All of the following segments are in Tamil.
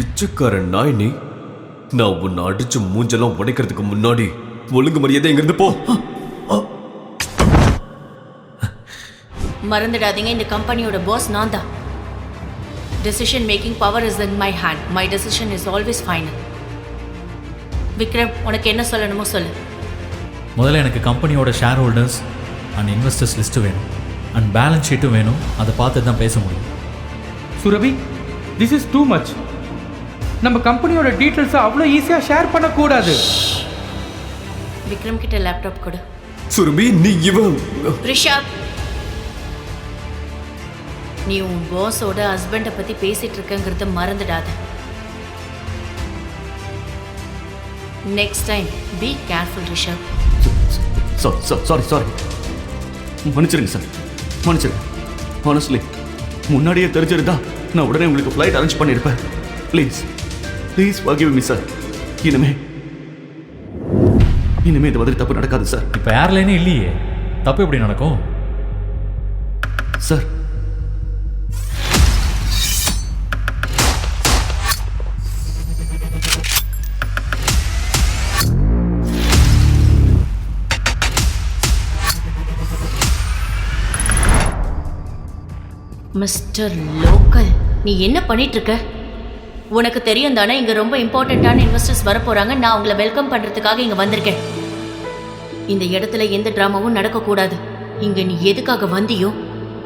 பிச்சைக்காரன் நாய் நீ. நான் உன்னை அடிச்சு மூஞ்செல்லாம் உடைக்கிறதுக்கு முன்னாடி ஒழுங்கு மரியாதை எங்கிருந்து போ. மறந்துடாதீங்க, இந்த கம்பெனியோட பாஸ் நான் தான். Decision making power is in my hand. My decision is always final. Vikram, உனக்கு என்ன சொல்லணுமோ சொல்லு. முதல்ல எனக்கு கம்பெனியோட share holders and investors list வேணும், அண்ட் பேலன்ஸ் ஷீட்டும் வேணும். அதை பார்த்து தான் பேச முடியும். Surabhi, this is too much. நம்ம கம்பெனியோட டீட்டெயில்ஸை அவ்வளோ ஈஸியாக ஷேர் பண்ணக்கூடாது. விக்ரம் கிட்ட லேப்டாப் கொடு. சுரபி, நீ இவன் ரிஷப், நீ உன் பாஸோட ஹஸ்பண்டை பற்றி பேசிட்டு இருக்கங்கிறத மறந்துடாத. Next time be careful Rishabh. Sorry மன்னிச்சிருங்க சார், மன்னிச்சிருங்க. ஹானஸ்ட்லி முன்னாடியே தெரிஞ்சிருந்தா நான் உடனே உங்களுக்கு ஃப்ளைட் அரேஞ்ச் பண்ணியிருப்பேன். Please forgive me sir. இனிமே இந்த மாதிரி தப்பு நடக்காது சார். இப்போ ஏர்லைனே இல்லையே, தப்பு எப்படி நடக்கும் சார்? மிஸ்டர் லோக்கல், நீ என்ன பண்ணிட்டு இருக்க? உனக்கு தெரியும் தானே இங்க ரொம்ப இம்பார்ட்டண்ட்டான இன்வெஸ்டர்ஸ் வர போறாங்க. நான் உங்களை வெல்கம் பண்றதுக்காக இங்க வந்திருக்கேன். இந்த இடத்துல எந்த டிராமாவும் நடக்கக்கூடாது. இங்க நீ எதுக்காக வந்தியோ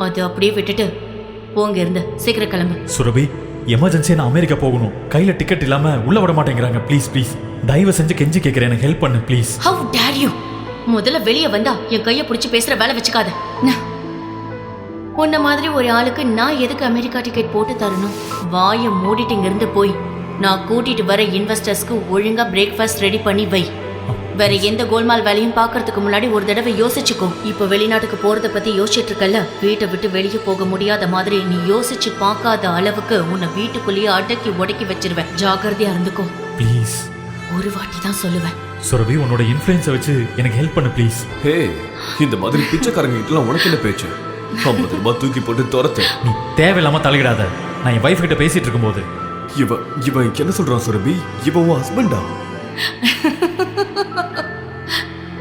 அது அப்படியே விட்டுட்டு போங்க, இருந்து சீக்கிரம் கிளம்பு. சுரபி, எமர்ஜென்சியாக நான் அமெரிக்கா போகணும். கையில் டிக்கெட் இல்லாமல் உள்ள விட மாட்டேங்கிறாங்க. ப்ளீஸ் ப்ளீஸ் தயவு செஞ்சு கெஞ்சி கேட்குறேன், எனக்கு ஹெல்ப் பண்ணு ப்ளீஸ். Have dare you! முதல்ல வெளியே வந்தா என் கையை பிடிச்சி பேசுற வேலை வச்சுக்காத. உன்ன மாதிரி ஒரு ஆளுக்கு நான் எதுக்கு அமெரிக்கா டிக்கெட் போட்டு தரணும்? வாயை மூடிட்டு இங்கிருந்து போய் நான் கூட்டிட்டு வர இன்வெஸ்டர்ஸ்க்கு ஒழுங்கா பிரேக்ஃபாஸ்ட் ரெடி பண்ணி வை. வேற எந்த கோல்மால் வேலையும் பார்க்கறதுக்கு முன்னாடி ஒரு தடவை யோசிச்சுக்கோ. இப்போ வெளிநாட்டுக்கு போறத பத்தி யோசிச்சுட்டு இருக்கல, வீட்டை விட்டு வெளியே போக முடியாத மாதிரி நீ யோசிச்சு பார்க்காத அளவுக்கு உன்னை வீட்டுக்குள்ளேயே அடக்கி உடக்கி வச்சிருவேன். ஜாக்கிரதையா இருந்துக்கோ ப்ளீஸ். ஒரு வாட்டி தான் சொல்லுவேன். சுரபி, உன்னோட இன்ஃப்ளூயன்ஸை வச்சு எனக்கு ஹெல்ப் பண்ணு ப்ளீஸ். ஹே, இந்த மாதிரி பிச்சைக்காரங்க கிட்டலாம் உனக்கு என்ன பேச்சு? 50 ரூபாய் தூக்கி போட்டு துரத்து. நீ தேவையில்லாம தலையிடாத. நான் என் வைஃப் கிட்ட பேசிட்டு இருக்கும்போது இவன் என்ன சொல்றான் சுரபி? இவன் உன் ஹஸ்பண்டா?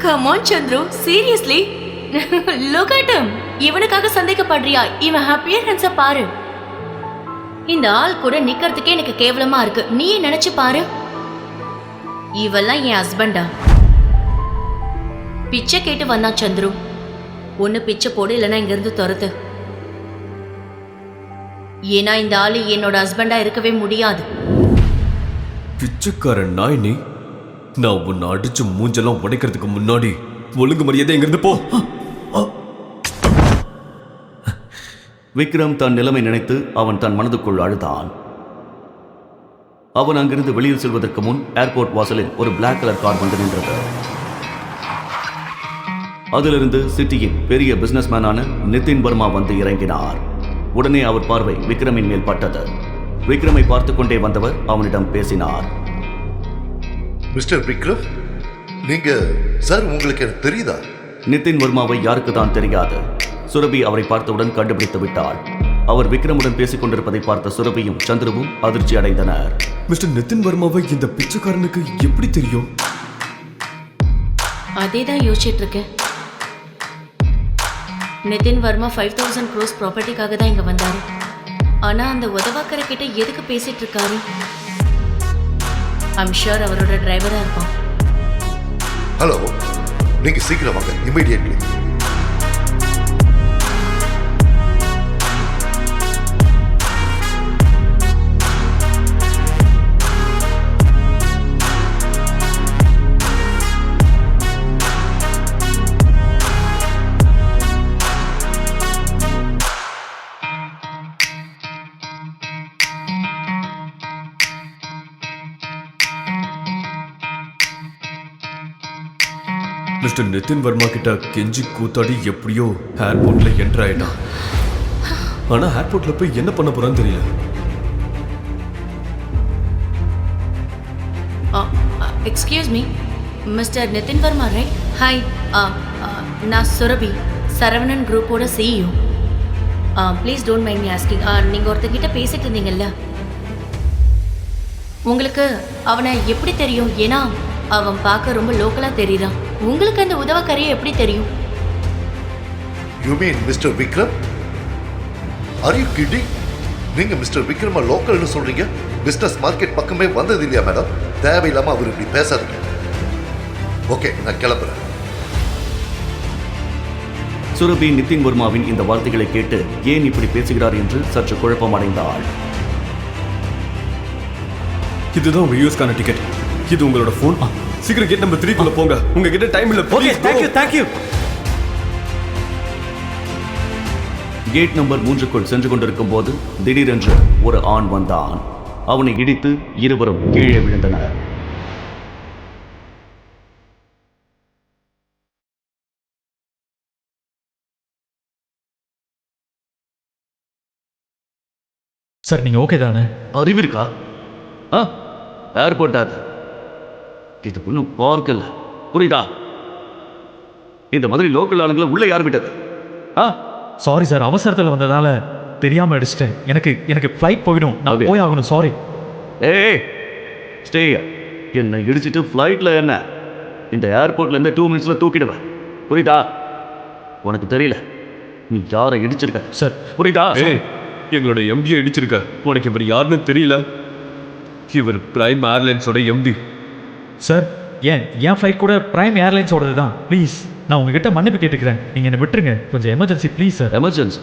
Come on Chandru, seriously look at him. இவனுக்காக சந்தேகப்படுறியா? இவன் அப்பியரன்ஸ பாரு. இந்த ஆள் கூட நிக்கிறதுக்கே எனக்கு கேவலமா இருக்கு. நீயே நினைச்சு பாரு, இவெல்லாம் என் ஹஸ்பண்டா? பிச்சை கேட்டு வந்தான் சந்துரு. ஒன்னு பிச்சை போடு, இல்லைன்னா இங்க இருந்து துரத்து. ஏன்னா இந்த ஆளு என்னோட ஹஸ்பண்டா இருக்கவே முடியாது. பிச்சைக்காரன் நாய் நீ. நான் உன்னை அடிச்சு மூஞ்செல்லாம் உடைக்கிறதுக்கு முன்னாடி ஒழுங்கு மரியாதை எங்கிருந்து போ. விக்ரம் தன் நிலைமை நினைத்து அவன் தன் மனதுக்குள் அழுதான். அவன் அங்கிருந்து வெளியில் செல்வதற்கு முன் ஏர்போர்ட் வாசலில் ஒரு பிளாக் கலர் கார் வந்து நின்றது. அதிலிருந்து சிட்டியின் பெரிய பிசினஸ்மேனான நிதின் வர்மா வந்து இறங்கினார். உடனே அவர் பார்வை விக்ரமின் மேல் பட்டது. விக்ரமை பார்த்து கொண்டே வந்தவர் அவனிடம் பேசினார். மிஸ்டர் விக்ரம், நீங்க சார், உங்களுக்கு எனக்கு தெரியுதா? நிதின் வர்மாவை யாருக்கு தான் தெரியாது. சுரபி அவரை பார்த்தவுடன் கண்டுபிடித்து விட்டாள். அவர் விக்ரமுடன் பேசிக் கொண்டிருப்பதை பார்த்த சுரபியும் சந்திரவும் அதிர்ச்சி அடைந்தனர். மிஸ்டர் நிதின் வர்மாவை இந்த பிச்சைக்காரனுக்கு எப்படி தெரியும்? அதேதான் யோசிச்சுட்டு இருக்கேன். நிதின் வர்மா 5000 crores ப்ராப்பர்ட்டிக்காக தான் இங்க வந்தாரு. ஆனா அந்த உதவாக்கரை கிட்ட எதுக்கு பேசிட்டு இருக்காரு? ஐம் ஷூர் அவரோட டிரைவரா இருப்பான். ஹலோ, நீங்க சீக்கிரம் வாங்க, இமிடியேட்லி. மிஸ்டர் நிதின் வர்மா கிட்ட கெஞ்சி கூத்தாடி எப்படியோ ஏர்போர்ட்ல என்டர் ஆயிட்டான். ஆனா ஏர்போர்ட்ல போய் என்ன பண்ண போறான்னு தெரியல. Excuse me, mister Nitin Varma right? Hi, நான் சுரபி, சரவணன் குரூப்போட CEO. Please don't mind me asking. நீங்கள் ஒருத்தர்கிட்ட பேசிட்டு இருந்தீங்கல்ல, உங்களுக்கு அவனை எப்படி தெரியும்? ஏன்னா அவன் பார்க்க ரொம்ப லோக்கலா தெரியுறான். உங்களுக்கு அந்த உதவக்கரையை எப்படி தெரியும்? You mean mister Vikram? Are you kidding? நீங்க மிஸ்டர் விக்ரம லோக்கல்னு சொல்றீங்க, பிசினஸ் மார்க்கெட் பக்கமே வந்தது இல்லையா மேடம்? தேவையில்லாம அவர் இப்படி பேசாதீங்க. ஓகே, நான் கிளம்புறேன். சுரபி நிதின் வர்மாவின் இந்த வார்த்தைகளை கேட்டு ஏன் இப்படி பேசுகிறார் என்று சற்று குழப்பமடைந்தாள். இதுதான் உங்க யூஎஸ்கான டிக்கெட். இது உங்களோட ஃபோன். சீக்கிரம் கேட் நம்பர் 3 குள்ள போங்க. உங்ககிட்ட டைம் இல்ல. Okay, thank you. கேட் நம்பர் 3க்குள் சென்று கொண்டிருக்கும் போது திடீரென்று ஒரு ஆண் வந்தான். அவனை இடித்து இருவரும் கீழே விழுந்தனர். சார் நீங்கள் ஓகே தானே? அறிவிருக்கா? ஏர்போர்ட் அது. இது ஒன்றும் பார்க்கல, புரியுதா? இந்த மாதிரி லோக்கல் ஆளுங்களை உள்ள யார் விட்டது? சாரி சார், அவசரத்தில் வந்ததால தெரியாமல் அடிச்சிட்டேன். எனக்கு ஃப்ளைட் போயிடும், நான் Okay. போய் ஆகணும். சாரி. ஏய் ஸ்டே. என்னை இடிச்சிட்டு ஃப்ளைட்டில் என்ன இந்த ஏர்போர்ட்லேருந்து 2 மினிட்ஸில் தூக்கிடுவேன், புரியுதா? உனக்கு தெரியல நீ யாரை இடிச்சிருக்க சார். புரியுதா? ஏய், எங்களோட எம்டியை இடிச்சிருக்க. உனக்கு இவர் யாருன்னு தெரியல. இவர் பிரைம் ஏர்லைன்ஸோட எம்டி. சார், என் ஃப்ளைட் கூட பிரைம் ஏர்லைன்ஸோடது தான். ப்ளீஸ், நான் உங்ககிட்ட மன்னிப்பு கேட்டுக்கிறேன். நீங்கள் என்னை விட்டுருங்க, கொஞ்சம் emergency please sir. Emergency?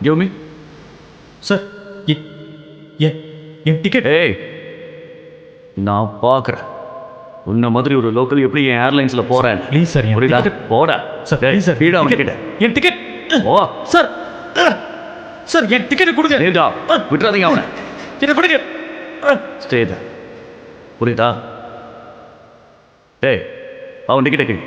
Give me. Sir, N ticket. ஏய், நான் பார்க்குறேன் உன்ன மாதிரி ஒரு லோக்கல் எப்படி என் ஏர்லைன்ஸில் போகிறேன். ப்ளீஸ் சார், என் புரியுதா? டிக்கெட். போட சார் ப்ளீஸ் சார், கீழே அவன் டிக்கெட். கிட்ட என் டிக்கெட். ஓ சார் சார், என் டிக்கெட் கொடுங்க. நேர்டா விட்டுறாதீங்க அவனை. என்ன கொடுங்க. ஸ்டே தான், புரியுதா? ஏய், அவன் டிக்கெட்டை கீழ்.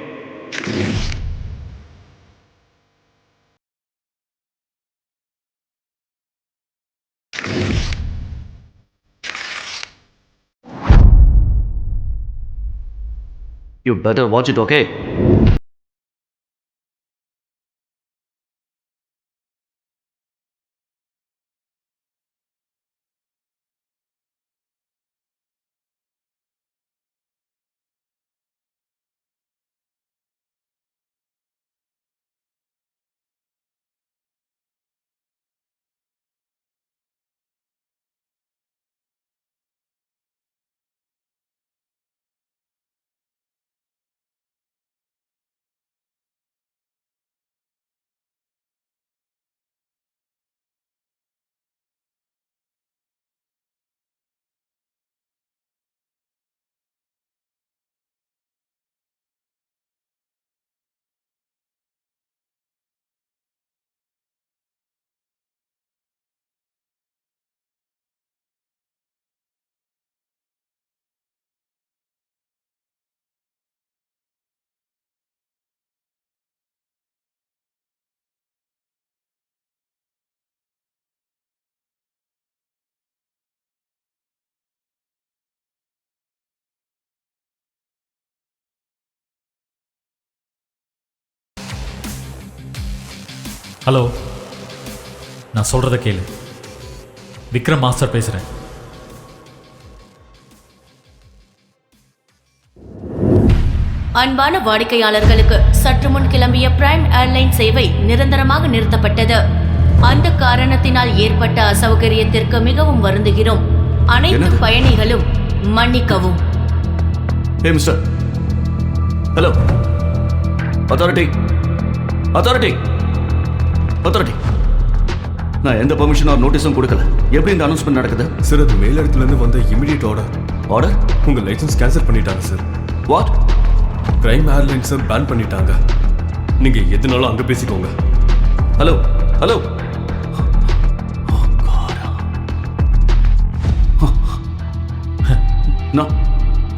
You better watch it, okay? Hello, நான் சொல்கிறத கேளு. விக்ரம் மாஸ்டர் பேசுகிறேன். அன்பான வாடிக்கையாளர்களுக்கு சற்று முன் கிளம்பிய பிரைம் ஏர்லைன் சேவை நிரந்தரமாக நிறுத்தப்பட்டது. அந்த காரணத்தினால் ஏற்பட்ட அசௌகரியத்திற்கு மிகவும் வருந்துகிறோம். அனைத்து என்னது? பயணிகளும் மன்னிக்கவும். Hey, mister. Hello. Authority. நான் எந்த பெர்மிஷன் ஆர் நோட்டீஸும் கொடுக்கல. எப்படி இந்த அனௌன்ஸ்மெண்ட் நடக்குது? சார், அது மேலிடத்துல இருந்து வந்த இமிடியேட் ஆர்டர். ஆர்டர்? உங்க லைசன்ஸ் கேன்சல் பண்ணிட்டாங்க சார். வாட்? பிரைம் ஏர்லைன்ஸை பேன் பண்ணிட்டாங்க. நீங்க எதுனாலும் அங்க பேசிக்கோங்க. ஹலோ. நான்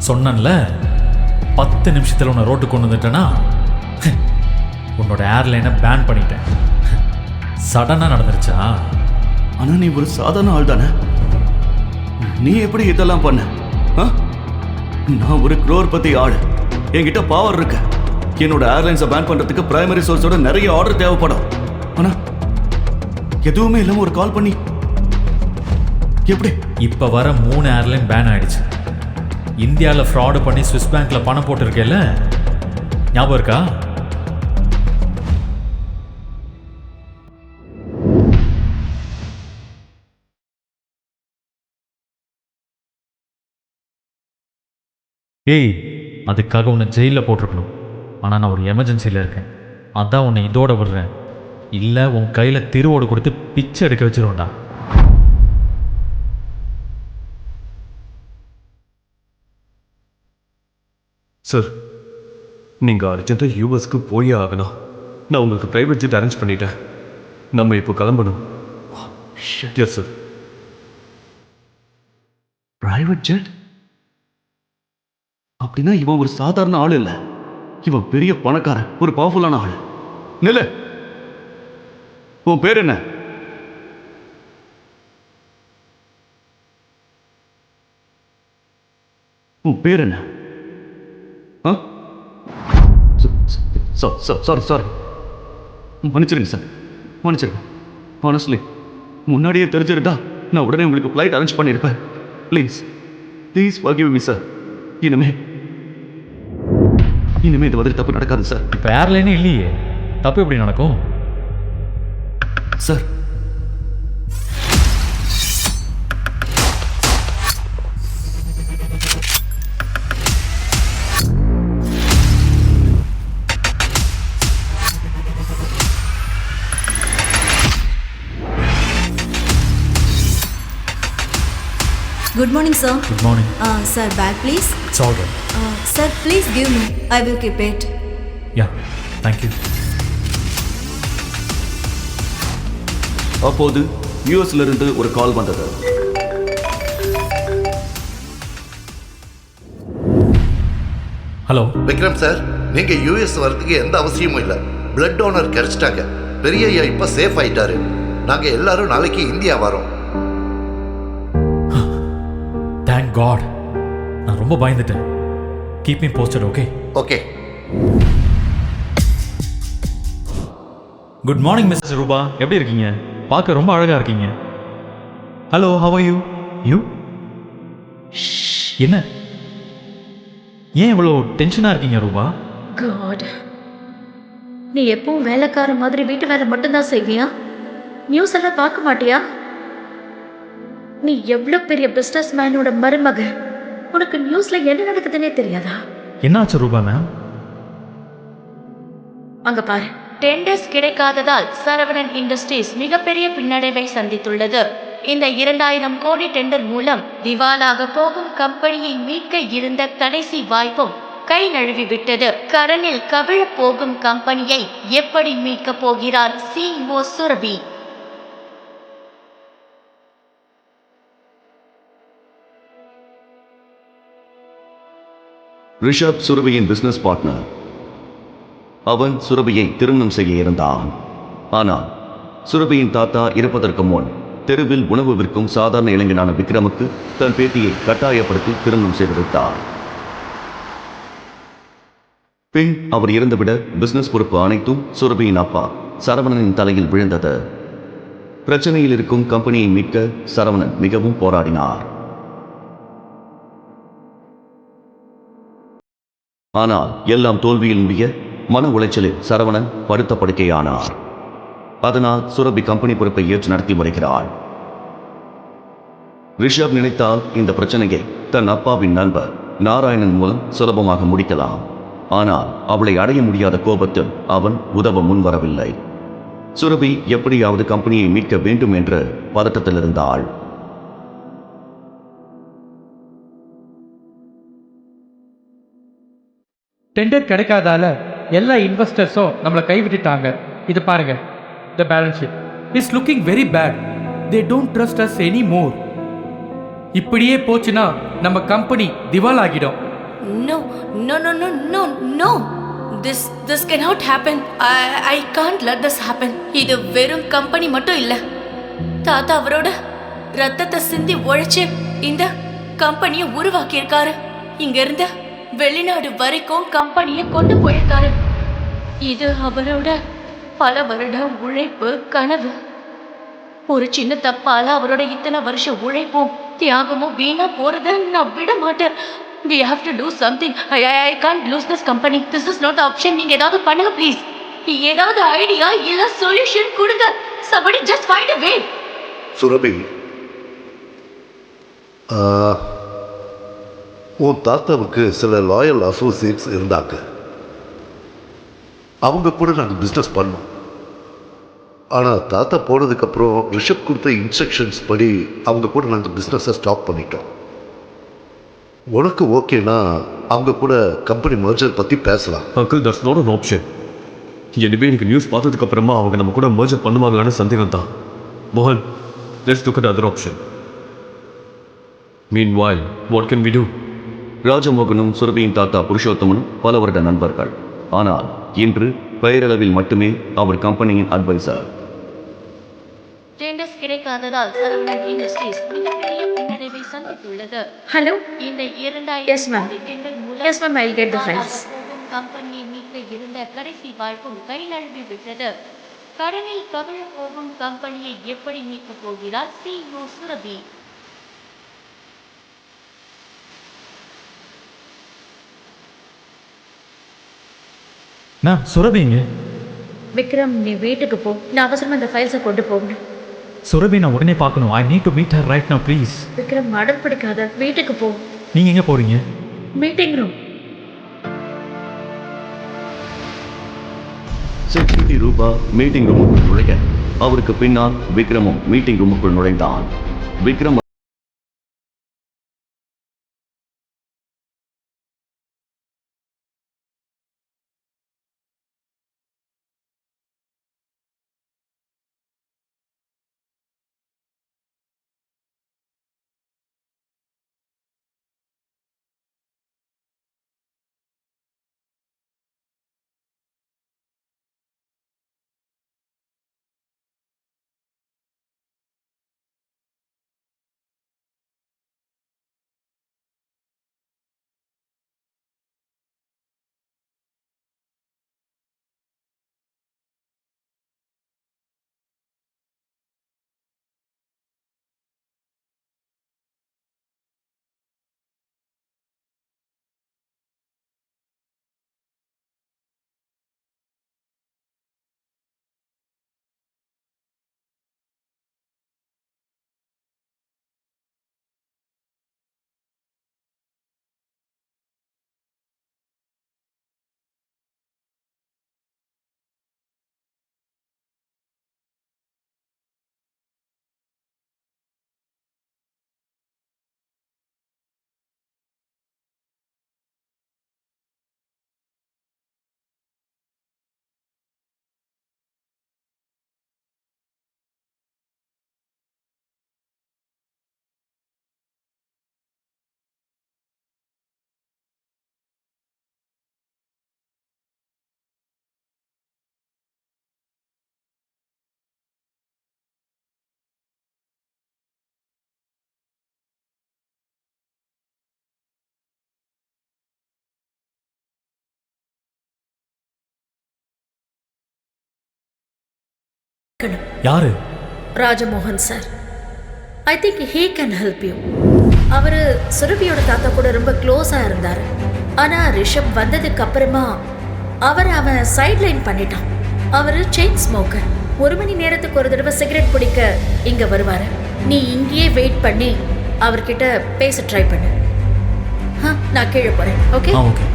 சொன்னேன்ல, 10 நிமிஷத்தில் உன்னை ரோட்டுக்கு கொண்டு வந்துட்டேன்னா உன்னோட ஏர்லைனை பேன் பண்ணிட்டேன். சடனாக நடந்துருச்சா? ஆனா நீ ஒரு சாதாரண ஆள் தானே. நீ எப்படி இதெல்லாம் பண்ண? நான் ஒரு crorepati ஆள். என்கிட்ட பவர் இருக்கு. என்னோட ஏர்லைன்ஸை பேன் பண்றதுக்கு பிரைமரி சோர்ஸோட நிறைய ஆர்டர் தேவைப்படும். ஆனா எதுவுமே இல்லாம ஒரு கால் பண்ணி எப்படி? இப்போ வர 3 ஏர்லைன் பேன் ஆயிடுச்சு. இந்தியாவில் ஃப்ராடு பண்ணி ஸ்விஸ் பேங்க்ல பணம் போட்டிருக்கேல்ல, ஞாபகம் இருக்கா? ஏய், அதுக்காக உன்னை ஜெயிலில் போட்டிருக்கணும். ஆனால் நான் ஒரு எமர்ஜென்சியில் இருக்கேன். அதான் உன்னை இதோட விடுறேன். இல்லை உன் கையில் திருவோடு கொடுத்து பிச்சை எடுக்க வச்சிருவோண்டா. சார், நீங்கள் அர்ஜென்ட்டாக யூஎஸ்க்கு போயே ஆகணும். நான் உங்களுக்கு ப்ரைவேட் ஜெட் அரேஞ்ச் பண்ணிட்டேன். நம்ம இப்போ கிளம்பணும். Yes sir. Private jet? அப்படின்னா இவன் ஒரு சாதாரண ஆள் இல்லை. இவன் பெரிய பணக்காரன், ஒரு பவர்ஃபுல்லான ஆள். நில, உன் பேர் என்ன? உன் பேர் என்ன? சாரி, மன்னிச்சிருங்க சார், மன்னிச்சிருங்க. ஹானஸ்ட்லி முன்னாடியே தெரிஞ்சிருந்தா நான் உடனே உங்களுக்கு ஃப்ளைட் அரேஞ்ச் பண்ணியிருப்பேன். Please forgive me sir. இனிமே இந்த மாதிரி தப்பு நடக்காது சார். இப்போ ஏர்லைனே இல்லையே, தப்பு எப்படி நடக்கும் sir? Good morning, sir. Good morning. Sir, bag please. It's all right. Sir, please give me. I will keep it. Yeah, thank you. அப்போது யூஎஸ்ல இருந்து ஒரு கால் வந்தது. ஹலோ விக்ரம் சார், நீங்க யூஎஸ் வரதுக்கு எந்த அவசியமும் இல்லை. பிளட் டோனர் கிடைச்சிட்டாங்க. பெரிய ஐயா இப்ப சேஃப் ஆயிட்டாரு. நாங்க எல்லாரும் நாளைக்கு இந்தியா வரோம். Thank God. நான் ரொம்ப பயந்துட்டேன். Keep me posted. Okay okay. Good morning Mrs Rupa. எப்படி இருக்கீங்க? பார்க்க ரொம்ப அழகாக இருக்கீங்க. Hello, how are you? You என்ன, ஏன் இவ்வளோ டென்ஷனாக இருக்கீங்க ரூபா? காட், நீ எப்பவும் வேலைக்கார மாதிரி வீட்டு வேலை மட்டும்தான் செய்வியா? நியூஸ் எல்லாம் பார்க்க மாட்டியா? நீ எவ்வளோ பெரிய பிஸ்னஸ் மேனோட மருமக, உனக்கு நியூஸ்ல என்ன நடக்குதுன்னே தெரியாதா? என்னாச்சு ரூபா மேம்? அங்க பாரு. டெண்டர்ஸ் கிடைக்காததால் சரவணன் இண்டஸ்ட்ரீஸ் மிகப்பெரிய பின்னடைவை சந்தித்துள்ளது. இந்த 2000 கோடி டெண்டர் மூலம் திவாலாக போகும் கம்பெனியை மீட்க இருந்த கடைசி வாய்ப்பும் கை நழுவி விட்டது. கடனில் கவிழ போகும் கம்பெனியை எப்படி மீட்கப் போகிறார் CEO சுரபி? ரிஷப் சுரபியின் பிசினஸ் பார்ட்னர். அவன் சுரபியை திருமணம் செய்ய இருந்தான். ஆனால் சுரபியின் தாத்தா இறப்பதற்கு முன் தெருவில் உணவு விற்கும் சாதாரண இளைஞனான விக்ரமுக்கு தன் பேத்தியை கட்டாயப்படுத்தி திருமணம் செய்து வைத்தார். பின் அவர் இறந்துவிட பிசினஸ் பொறுப்பு அனைத்தும் சுரபியின் அப்பா சரவணனின் தலையில் விழுந்தது. பிரச்சனையில் இருக்கும் கம்பெனியை மீட்க சரவணன் மிகவும் போராடினார். ஆனால் எல்லாம் தோல்வியில் முடிய மன உளைச்சலில் சரவணன் படுத்த படுக்கையானார். அதனால் சுரபி கம்பெனி பொறுப்பை ஏற்று நடத்தி வருகிறாள். ரிஷப் நினைத்தால் இந்த பிரச்சனையை தன் அப்பாவின் நண்பர் நாராயணன் மூலம் சுலபமாக முடிக்கலாம். ஆனால் அவளை அடைய முடியாத கோபத்தில் அவன் உதவ முன்வரவில்லை. சுரபி எப்படியாவது கம்பெனியை மீட்க வேண்டும் என்று பதட்டத்தில் இருந்தாள். டெண்டர் கிடைக்காதால எல்லா இன்வெஸ்டர்ஸும் நம்மளை கைவிட்டுட்டாங்க. இது பாருங்க, the balance sheet is looking very bad. They don't trust us any more. இப்படியே போச்சுன்னா நம்ம கம்பெனி திவால் ஆகிடும். No, no, no, no, no, no. This cannot happen. I can't let this happen. இது வெறும் கம்பெனி மட்டும் இல்ல. தாத்தா அவரோட ரத்தத்தை சிந்தி உழைச்சு இந்த கம்பெனியை உருவாக்கி இருக்காரு. இங்க இருந்து வெளிநாடு வரைக்கும் கம்பெனியை கொண்டு போயிருக்காரு. இது அவரோட பல வருட உழைப்பு கனவு. ஒரு சின்ன தப்பால அவரோட இத்தனை வருஷம் உழைப்பும் தியாகமும் வீணா போறத நான் விட மாட்டேன். We have to do something. I can't lose this company. This is not the option. நீங்க ஏதாவது பண்ணுங்க ப்ளீஸ். ஏதாவது ஐடியா இல்ல சொல்யூஷன் கொடுங்க. Somebody just find a way. Surabhi, உன் தாத்தாவுக்கு சில லாயல் அசோசியேட்ஸ் இருந்தாங்க. அவங்க கூட நாங்கள் பிஸ்னஸ் பண்ணோம். ஆனால் தாத்தா போனதுக்கப்புறம் ரிஷப் கொடுத்த இன்ஸ்ட்ரக்ஷன்ஸ் படி அவங்க கூட நாங்கள் பிஸ்னஸை ஸ்டாப் பண்ணிட்டோம். உனக்கு ஓகேனா அவங்க கூட கம்பெனி மர்ஜர் பற்றி பேசலாம். Uncle, that's not an option. எனவே எனக்கு நியூஸ் பார்த்ததுக்கு அப்புறமா அவங்க நம்ம கூட மர்ஜர் பண்ணுவாங்களான்னு சந்தேகம் தான். மோகன், let's look at other option. Meanwhile, what can we do? ராஜமோகனும் சுரபியின் தாத்தா புருஷோத்தமனும் பல வருட நண்பர்கள். ஆனால் இன்று பெயரளவில் மட்டுமே அவர் கம்பெனியின் அட்வைசர். டெண்டர்ஸ் கிடைக்காததால் சரவணன் இண்டஸ்ட்ரீஸ் மிகப்பெரிய பின்னடைவை சந்தித்துள்ளது. Hello? இந்த 2000 Yes, ma'am. டெண்டர் மூலம் Yes, ma'am, I'll get the files. கம்பெனியை மீட்க இருந்த கடைசி வாய்ப்பும் கை நழுவி விட்டது. கடனில் கவிழ போகும் கம்பெனியை எப்படி மீட்கப் போகிறார் CEO சுரபி? நான் சுரபிங்க. விக்ரம், நீ வீட்டுக்கு போ. நான் அவசரமா இந்த ஃபைல்ஸை கொண்டு போகணும். சுரபி நான் உடனே பார்க்கணும். I need to meet her right now please. Vikram, அடம் பிடிக்காத. வீட்டுக்கு போ. நீங்கள் எங்கே போகிறீங்க? Meeting room. Security Rupa meeting ரூமுக்குள் நுழைய அவருக்கு பின்னால் விக்ரமும் மீட்டிங் ரூமுக்குள் நுழைந்தான். விக்ரம் யாரு? Rajamohan sir. I think he can help you. அவர் சுரபியோட தாத்தா கூட ரொம்ப க்ளோஸாக இருந்தார். ஆனால் ரிஷப் வந்ததுக்கு அப்புறமா அவன் சைட்லைன் பண்ணிட்டான். அவர் செயின் ஸ்மோக்கர். 1 மணி நேரத்துக்கு ஒரு தடவை சிகரெட் பிடிக்க இங்கே வருவார். நீ இங்கேயே வெயிட் பண்ணி அவர்கிட்ட பேச ட்ரை பண்ணு. நான் கீழே போகிறேன். ஓகே? ஓகே.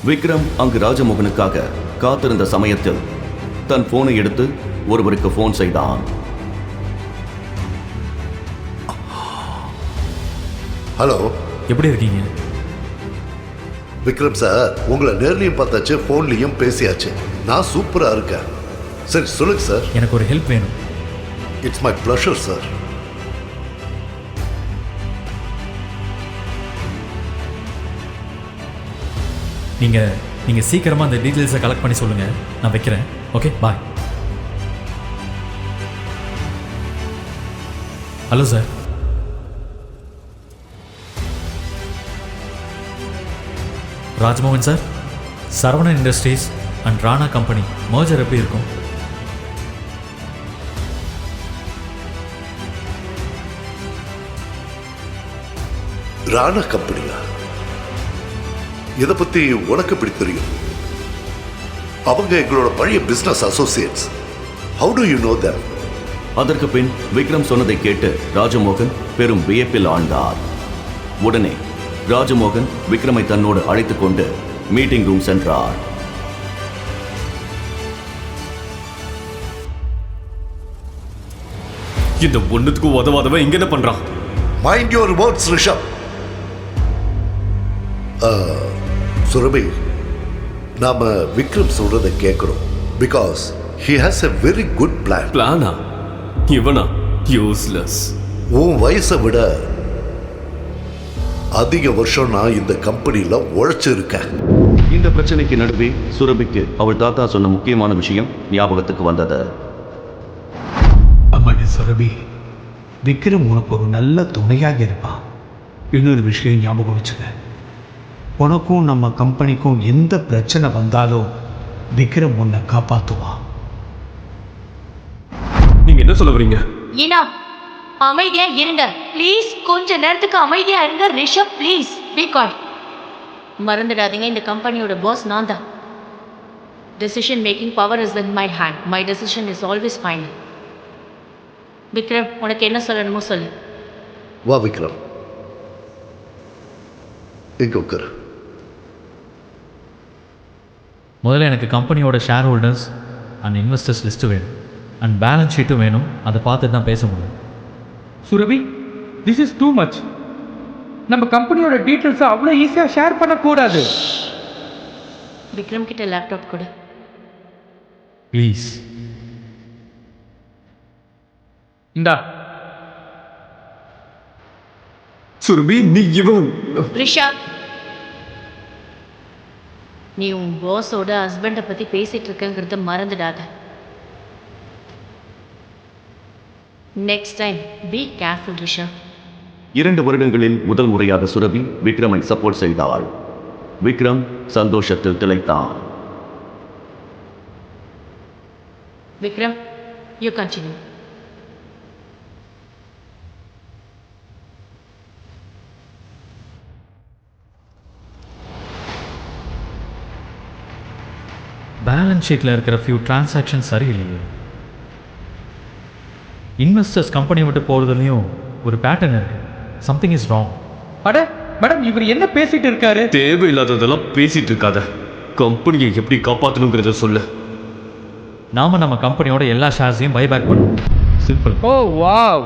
விக்ரம் அங்கு ராஜமோகனுக்காக காத்திருந்த சமயத்தில் தன் போனை எடுத்து ஒருவருக்கு போன் செய்தான். ஹலோ, எப்படி இருக்கீங்க? விக்ரம் சார், உங்களை நேர்லையும் பார்த்தாச்சு, ஃபோன்லையும் பேசியாச்சு. நான் சூப்பராக இருக்கேன். சரி சொல்லுங்க சார். எனக்கு ஒரு ஹெல்ப் வேணும். It's my pleasure sir. நீங்கள் சீக்கிரமாக அந்த டீட்டெயில்ஸை கலெக்ட் பண்ணி சொல்லுங்கள். நான் வைக்கிறேன். Okay, bye. Hello sir. Rajmohan sir, Saravanan industries and Rana company merger எப்படி இருக்கும்? ராணா கம்பெனியா? இதை பத்தி உனக்கு எப்படி தெரியும்? அவங்க எங்களோட பழைய business Associates. How to you know that? அதற்கு பின் விக்ரம் சொன்னதை கேட்டு ராஜமோகன் பெரும் வியப்பில் ஆழ்ந்தார். உடனே ராஜமோகன் விக்ரமை தன்னோடு அழைத்துக் கொண்டு மீட்டிங் ரூம் சென்றார். இந்த ஒண்ணுத்துக்கு உதவாதவன் இங்க என்ன பண்றான்? Mind your words Rishabh. Surabhi, நாம விக்ரம் சொல்றதை கேட்கிறோம். Because he has a very good plan. பிளானா? இவனா? யூஸ்லெஸ். உன் வயசை விட அதிக வருஷம் நான் இந்த கம்பெனியில உழைச்சிருக்கேன். இந்த பிரச்சனைக்கு நடுவே சுரபிக்கு அவள் தாத்தா சொன்ன முக்கியமான விஷயம் ஞாபகத்துக்கு வந்தது. அம்மாடி சுரபி, விக்ரம் உனக்கு ஒரு நல்ல துணையாக இருப்பான். இன்னொரு விஷயம் ஞாபகம் வச்சுக்க, உனக்கும் நம்ம கம்பெனிக்கும் எந்த பிரச்சனை வந்தாலும் விக்ரம் உன்னை காப்பாற்றுவான். நீங்க என்ன சொல்ல வரீங்க? ஈனா, அமைதியா இருங்க ப்ளீஸ். கொஞ்ச நேரத்துக்கு அமைதியா இருங்க ரிஷப், ப்ளீஸ் பி காய். மறந்துடாதீங்க, இந்த கம்பெனியோட பாஸ் நான் தான். Decision making power is in my hand. My decision is always final. Vikram, உனக்கு என்ன சொல்லணுமோ சொல்லு. வா விக்ரம், இங்க உட்காரு. முதல்ல எனக்கு கம்பெனியோட share holders and investors list வேணும், அண்ட் பேலன்ஸ் ஷீட்டும் வேணும். அதை பார்த்து தான் பேச முடியும். Surabhi, this is too much. நம்ம கம்பெனியோட டீட்டெயில்ஸை அவ்வளோ ஈஸியாக ஷேர் பண்ணக்கூடாது. விக்ரம் கிட்ட லேப்டாப் கொடு. ப்ளீஸ். இந்தா. சுரபி, நீ இவன். ரிஷப், நீ உன் பாஸோட ஹஸ்பண்டை பற்றி பேசிகிட்டு இருக்கங்கிறத மறந்துடாத. Next time be careful Rishabh. 2 வருடங்களில் முதல் முறையாக சுரபி விக்ரமை சப்போர்ட் செய்தாள். விக்ரம் சந்தோஷத்தில் திளைத்தான். Vikram, you continue. பேலன்ஸ் ஷீட்டில் இருக்கிற ஃபியூ டிரான்சாக்ஷன் சரியில்லையே. இன்வெஸ்டர்ஸ் கம்பெனி விட்டு போகிறதுலையும் ஒரு பேட்டர்ன் இருக்குது. Something is wrong. அட மேடம், இவர் என்ன பேசிட்டு இருக்காரு? தேவையில்லாததெல்லாம் பேசிட்டு இருக்காத. கம்பெனியை எப்படி காப்பாற்றணுங்கிறத சொல்லு. நாம் நம்ம கம்பெனியோட எல்லா ஷேர்ஸையும் பைபேக் பண்ணுவோம். Simple. O wow,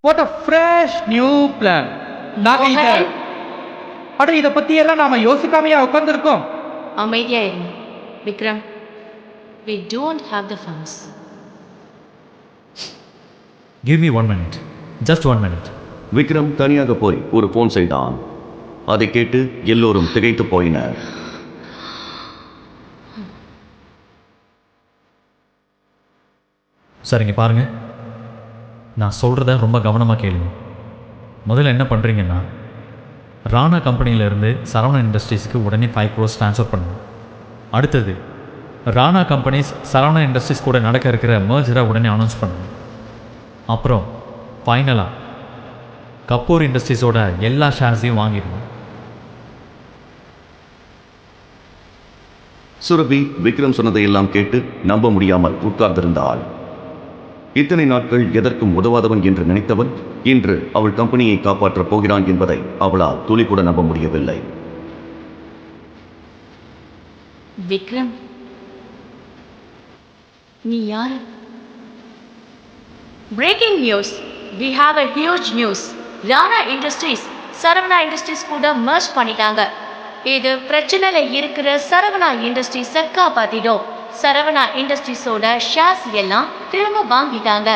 what a fresh new plan. இதை பத்தி எல்லாம் நாம யோசிக்காமையா உட்கார்ந்துருக்கோம். அமைதியா இருங்க Vikram. We don't have the funds. Give me 1 minute. Just 1 minute. Vikram தனியாக போய் ஒரு ஃபோன் செய்தான். அதை கேட்டு எல்லோரும் திகைத்து போயினர். சரிங்க, பாருங்கள், நான் சொல்கிறத ரொம்ப கவனமாக கேளுங்க. முதல்ல என்ன பண்ணுறீங்கன்னா, ராணா கம்பெனியிலேருந்து சரவணா இண்டஸ்ட்ரீஸுக்கு உடனே 5 crores ட்ரான்ஸ்ஃபர் பண்ணணும். அடுத்தது, ராணா கம்பெனிஸ் சரவணா இண்டஸ்ட்ரீஸ் கூட நடக்க இருக்கிற மர்ஜரை உடனே அனௌன்ஸ் பண்ணணும். அப்புறம் ஃபைனலாக கபூர் இண்டஸ்ட்ரீஸோட எல்லா ஷேர்ஸையும் வாங்கிடணும். சுரபி விக்ரம் சொன்னதையெல்லாம் கேட்டு நம்ப முடியாமல் உட்கார்ந்திருந்தாள். இத்தனை நாட்கள் எதற்கும் உதவாதவன் என்று நினைத்தவன் இன்று அவள் கம்பெனியை காப்பாற்றப் போகிறான் என்பதை அவளால் துளி கூட நம்ப முடியவில்லை. விக்ரம், நீ யாரு? Breaking news. We have a huge news. Rana industries Saravana industries கூட மர்ஜ் பண்ணிட்டாங்க. இது பிரச்சனையில இருக்கிற சரவணா இண்டஸ்ட்ரீஸை காப்பாத்திடும். சரவணா இண்டஸ்ட்ரீஸோட ஷேர்ஸ் எல்லாம் திரும்ப வாங்கிட்டாங்க.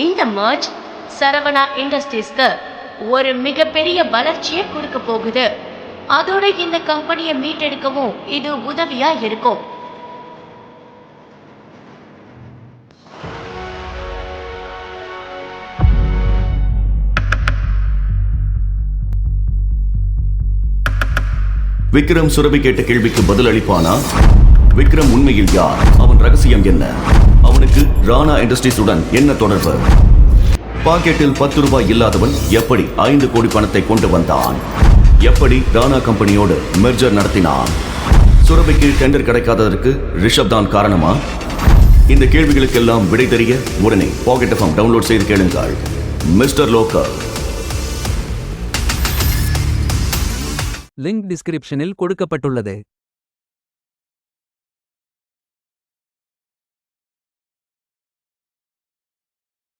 இந்த மர்ஜ் சரவணா இண்டஸ்ட்ரீஸ்க்கு ஒரு மிகப்பெரிய வளர்ச்சியை கொடுக்க போகுது. அதோட இந்த கம்பெனியை மீட்டெடுக்கவும் இது உதவியா இருக்கும். விக்ரம் சுரபி கேட்ட கேள்விக்கு பதில் அளிப்பானா? விக்ரம் உண்மையில் யார்? அவன் ரகசியம் என்ன? அவனுக்கு ராணா இண்டஸ்ட்ரீஸுடன் என்ன தொடர்பு? பாக்கெட்டில் 10 ரூபாய் இல்லாதவன் எப்படி 5 கோடி பணத்தை கொண்டு வந்தான்? எப்படி ராணா கம்பெனியோடு மெர்ஜர் நடத்தினான்? சுரபிக்கு டெண்டர் கிடைக்காததற்கு ரிஷப் தான் காரணமா? இந்த கேள்விகளுக்கெல்லாம் விடை தெரிய உடனே பாக்கெட் எஃப்எம் டவுன்லோட் செய்து கேளுங்கள். Mister local. லிங்க் டிஸ்கிரிப்ஷனில் கொடுக்கப்பட்டுள்ளது.